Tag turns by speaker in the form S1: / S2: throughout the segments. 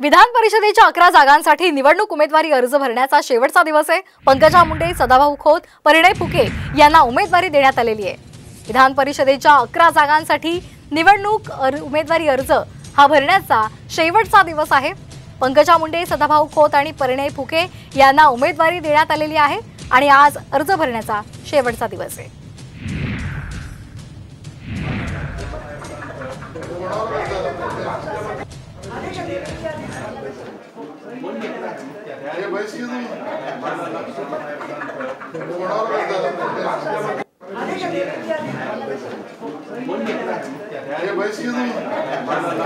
S1: विधान परिषदेच्या 11 जागांसाठी निवडणूक उमेदवारी अर्ज भरण्याचा शेवटचा दिवस आहे। पंकजा मुंडे, सदाभाऊ खोत, परिणय फुके यांना उमेदवारी देण्यात आलेली आहे। विधान परिषदेच्या 11 जागांसाठी निवडणूक उमेदवारी अर्ज हा भरण्याचा शेवटचा दिवस आहे। पंकजा मुंडे, सदाभाऊ खोत आणि परिणय फुके यांना उमेदवारी देण्यात आलेली आहे आणि आज अर्ज भरण्याचा शेवटचा दिवस आहे।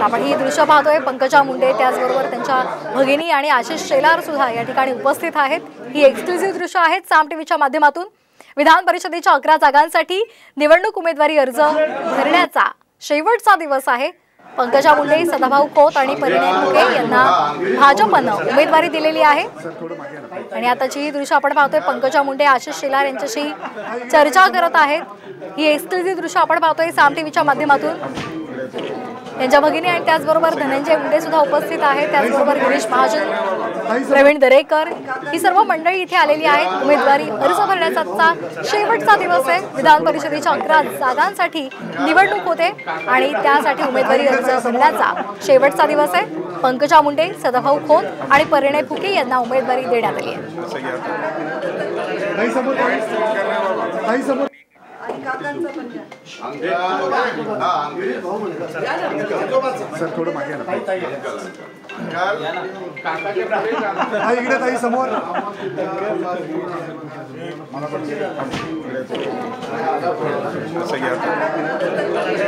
S1: आपण ही दृश्य पाहतोय। पंकजा मुंडे त्याचबरोबर त्यांच्या भगिनी आणि आशिष शेलार सुद्धा या ठिकाणी उपस्थित आहेत। ही एक्सक्लुझिव्ह दृश्य आहेत साम टीव्हीच्या माध्यमातून। विधान परिषदेच्या 11 जागांसाठी निवडणूक उमेदवारी अर्ज भरण्याचा शेवटचा दिवस आहे। पंकजा मुंडे, सदाभाऊ खोत आणि परिणय फुके यांना भाजपनं उमेदवारी दिलेली आहे आणि आताची ही दृश्य आपण पाहतोय। पंकजा मुंडे आशिष शेलार यांच्याशी चर्चा करत आहेत। ही एक्सक्लुझिव्ह दृश्य आपण पाहतोय साम टीव्हीच्या माध्यमातून। त्यांच्या भगिनी आणि त्याचबरोबर धनंजय मुंडे सुद्धा उपस्थित आहेत। त्याचबरोबर गिरीश महाजन, प्रवीण दरेकर ही सर्व मंडळी इथे आलेली आहेत। उमेदवारी अर्ज भरण्याचा शेवटचा दिवस आहे। विधान परिषदेच्या 11 जागांसाठी निवडणूक होते आणि त्यासाठी उमेदवारी अर्ज भरण्याचा शेवटचा दिवस आहे। पंकजा मुंडे, सदाभाऊ खोत आणि परिणय फुके यांना उमेदवारी देण्यात आली आहे।
S2: सर थोडं मागे ना इकडे ताई समोर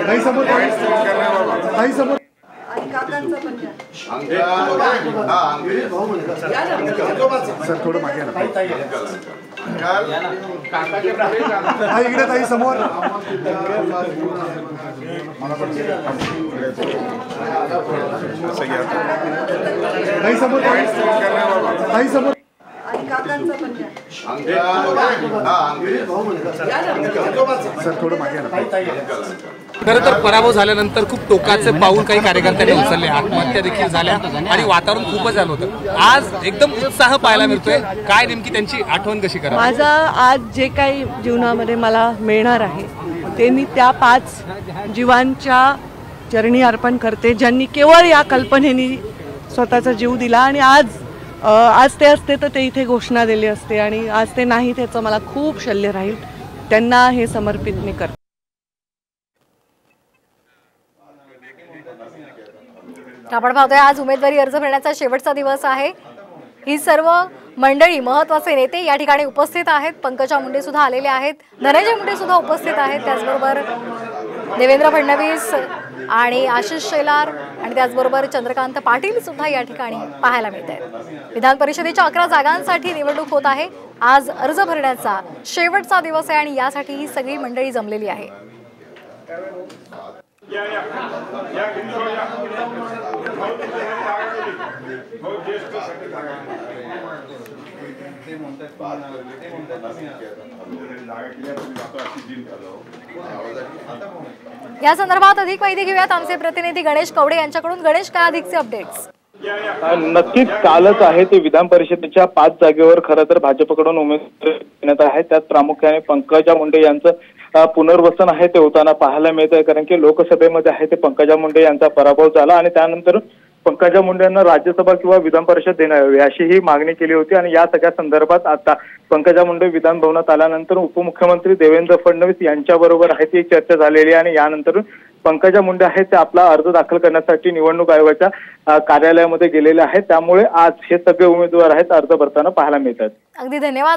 S2: ताई समोर ताई समोर सर थोडं मागे ना इकडे ताई समोर ताई समोर ताई समोर सर थोडं मागे ना
S3: खरं तर पराभव झाल्यानंतर खूप टोकाचे पाऊल काही कार्यकर्त्यांनी उचलले, आत्महत्या देखील झाल्या आणि वातावरण खूपच झालं होतं। आज एकदम उत्साह पाहायला मिळतोय। काय नेमकी त्यांची आठवण कशी करा?
S4: माझा आज जे काही जीवनामध्ये मला मिळणार आहे ते मी त्या 5 जीवांच्या चरणी अर्पण करते ज्यांनी केवळ या कल्पनेनी स्वतःचा जीव दिला आणि आज ते असते तर ते इथे घोषणा दिली असते आणि आज ते नाही, त्याचं मला खूप शल्य राहील। त्यांना हे समर्पित मी करते।
S1: आपण पाहतोय आज उमेदवारी अर्ज भरण्याचा शेवटचा दिवस आहे। ही सर्व मंडळी, महत्त्वाचे नेते या ठिकाणी उपस्थित आहेत। पंकजा मुंडे सुद्धा आलेले आहेत, धनंजय मुंडे सुद्धा उपस्थित आहेत, त्याचबरोबर देवेंद्र फडणवीस आणि आशिष शेलार आणि त्याचबरोबर चंद्रकांत पाटील सुद्धा या ठिकाणी पाहायला मिळत आहेत। विधान परिषदेच्या 11 जागांसाठी निवडणूक होत आहे। आज अर्ज भरण्याचा शेवटचा दिवस आहे आणि यासाठी ही सगळी मंडळी जमलेली आहे। या संदर्भात अधिक माहिती घेऊयात आमचे प्रतिनिधी गणेश कवडे यांच्याकडून। गणेश, काय अधिकचे अपडेट्स?
S5: नक्कीच कालच आहे ते विधान परिषदेच्या 5 जागेवर खरं तर भाजपकडून उमेदवारी देण्यात आहे। त्यात प्रामुख्याने पंकजा मुंडे यांचं पुनर्वसन आहे ते होताना पाहायला मिळत आहे, कारण की लोकसभेमध्ये आहे ते पंकजा मुंडे यांचा पराभव झाला आणि त्यानंतर पंकजा मुंडे यांना राज्यसभा किंवा विधान परिषद देण्यात यावी अशी ही मागणी केली होती आणि या सगळ्या संदर्भात आता पंकजा मुंडे विधान भवनात आल्यानंतर उपमुख्यमंत्री देवेंद्र फडणवीस यांच्याबरोबर आहे ती चर्चा झालेली आहे आणि यानंतर पंकजा मुंडे आहेत ते आपला अर्ज दाखल करण्यासाठी निवडणूक आयोगाच्या कार्यालयामध्ये गेलेले आहेत। त्यामुळे आज हे सगळे उमेदवार आहेत अर्ज भरताना पाहायला मिळतात।
S1: अगदी धन्यवाद।